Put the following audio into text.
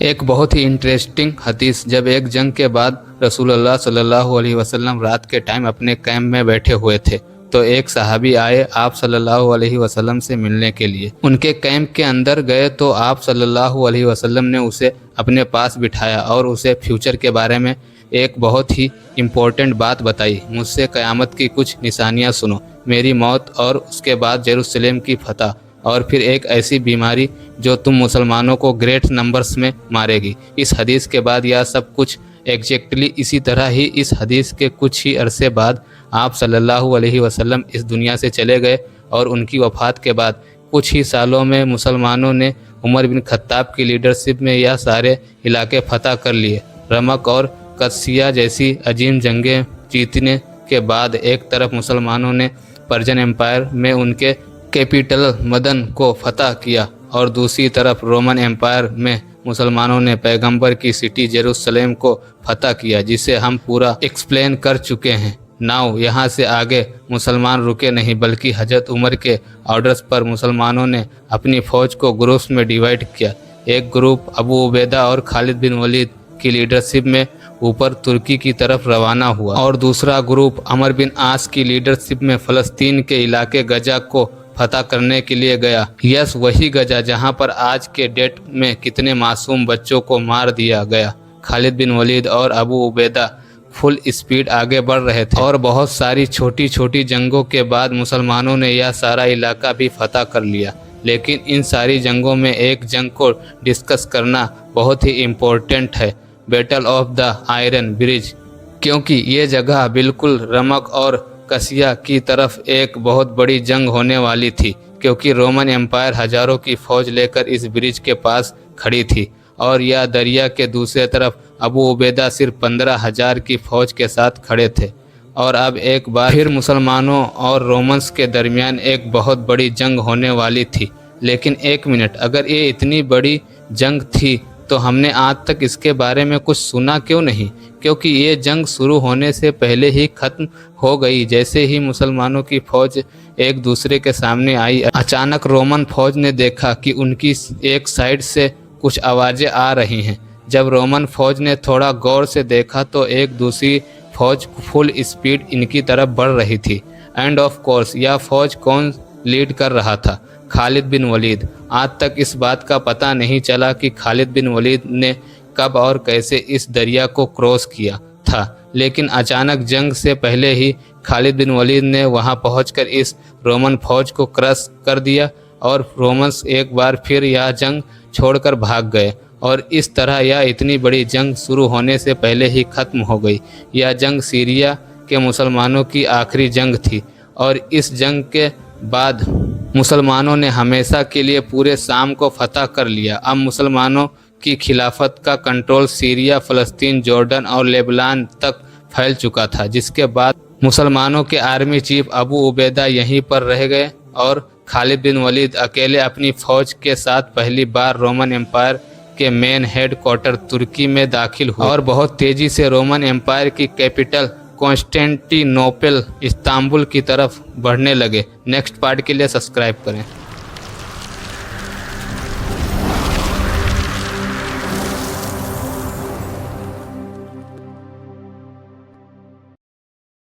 एक बहुत ही इंटरेस्टिंग हदीस। जब एक जंग के बाद रसूलुल्लाह सल्लल्लाहु अलैहि वसल्लम रात के टाइम अपने कैंप में बैठे हुए थे तो एक सहाबी आए आप सल्लल्लाहु अलैहि वसल्लम से मिलने के लिए। उनके कैंप के अंदर गए तो आप सल्लल्लाहु अलैहि वसल्लम ने उसे अपने पास बिठाया और उसे फ्यूचर के बारे में एक बहुत ही इम्पोर्टेंट बात बताई। मुझसे क़यामत की कुछ निशानियां सुनो, मेरी मौत और उसके बाद जेरूसलेम की फतह और फिर एक ऐसी बीमारी जो तुम मुसलमानों को ग्रेट नंबर्स में मारेगी। इस हदीस के बाद यह सब कुछ एग्जैक्टली इसी तरह ही इस हदीस के कुछ ही अरसे बाद आप सल्लल्लाहु अलैहि वसल्लम इस दुनिया से चले गए और उनकी वफ़ात के बाद कुछ ही सालों में मुसलमानों ने उमर बिन खत्ताब की लीडरशिप में यह सारे इलाके फतह कर लिए। रमक और कदसिया जैसी अजीम जंगें जीतने के बाद एक तरफ मुसलमानों ने पर्शियन एम्पायर में उनके कैपिटल मदन को फतह किया और दूसरी तरफ रोमन एम्पायर में मुसलमानों ने पैगंबर की सिटी जेरूसलेम को फतह किया, जिसे हम पूरा एक्सप्लेन कर चुके हैं। नाउ यहाँ से आगे मुसलमान रुके नहीं बल्कि हजरत उमर के ऑर्डर्स पर मुसलमानों ने अपनी फ़ौज को ग्रुप्स में डिवाइड किया। एक ग्रुप अबू उबैदा और खालिद बिन वलीद की लीडरशिप में ऊपर तुर्की की तरफ रवाना हुआ और दूसरा ग्रुप अमर बिन आस की लीडरशिप में फ़लस्तीन के इलाके गजा को फतह करने के लिए गया। यस, वही गजा जहां पर आज के डेट में कितने मासूम बच्चों को मार दिया गया। खालिद बिन वलीद और अबू उबैदा फुल स्पीड आगे बढ़ रहे थे और बहुत सारी छोटी छोटी जंगों के बाद मुसलमानों ने यह सारा इलाका भी फतह कर लिया। लेकिन इन सारी जंगों में एक जंग को डिस्कस करना बहुत ही इम्पोर्टेंट है, battle of the iron bridge, क्योंकि ये जगह बिल्कुल रमक और कसिया की तरफ एक बहुत बड़ी जंग होने वाली थी, क्योंकि रोमन एम्पायर हजारों की फौज लेकर इस ब्रिज के पास खड़ी थी और यह दरिया के दूसरे तरफ अबू उबैदा सिर्फ 15,000 की फौज के साथ खड़े थे। और अब एक बार फिर मुसलमानों और रोमन्स के दरमियान एक बहुत बड़ी जंग होने वाली थी। लेकिन एक मिनट, अगर ये इतनी बड़ी जंग थी तो हमने आज तक इसके बारे में कुछ सुना क्यों नहीं? क्योंकि ये जंग शुरू होने से पहले ही ख़त्म हो गई। जैसे ही मुसलमानों की फ़ौज एक दूसरे के सामने आई, अचानक रोमन फ़ौज ने देखा कि उनकी एक साइड से कुछ आवाज़ें आ रही हैं। जब रोमन फ़ौज ने थोड़ा गौर से देखा तो एक दूसरी फ़ौज फुल स्पीड इनकी तरफ बढ़ रही थी। एंड ऑफ कोर्स यह फ़ौज कौन लीड कर रहा था? खालिद बिन वलीद। आज तक इस बात का पता नहीं चला कि खालिद बिन वलीद ने कब और कैसे इस दरिया को क्रॉस किया था, लेकिन अचानक जंग से पहले ही खालिद बिन वलीद ने वहां पहुंचकर इस रोमन फौज को क्रश कर दिया और रोमन्स एक बार फिर यह जंग छोड़कर भाग गए और इस तरह यह इतनी बड़ी जंग शुरू होने से पहले ही ख़त्म हो गई। यह जंग सीरिया के मुसलमानों की आखिरी जंग थी और इस जंग के बाद मुसलमानों ने हमेशा के लिए पूरे शाम को फतह कर लिया। अब मुसलमानों की खिलाफत का कंट्रोल सीरिया, फ़लस्तीन, जॉर्डन और लेबनान तक फैल चुका था, जिसके बाद मुसलमानों के आर्मी चीफ अबू उबैदा यहीं पर रह गए और खालिद बिन वलीद अकेले अपनी फ़ौज के साथ पहली बार रोमन एम्पायर के मेन हेड क्वार्टर तुर्की में दाखिल हुए और बहुत तेज़ी से रोमन एम्पायर की कैपिटल कॉन्स्टेंटिनोपल इस्तांबुल की तरफ बढ़ने लगे। नेक्स्ट पार्ट के लिए सब्सक्राइब करें।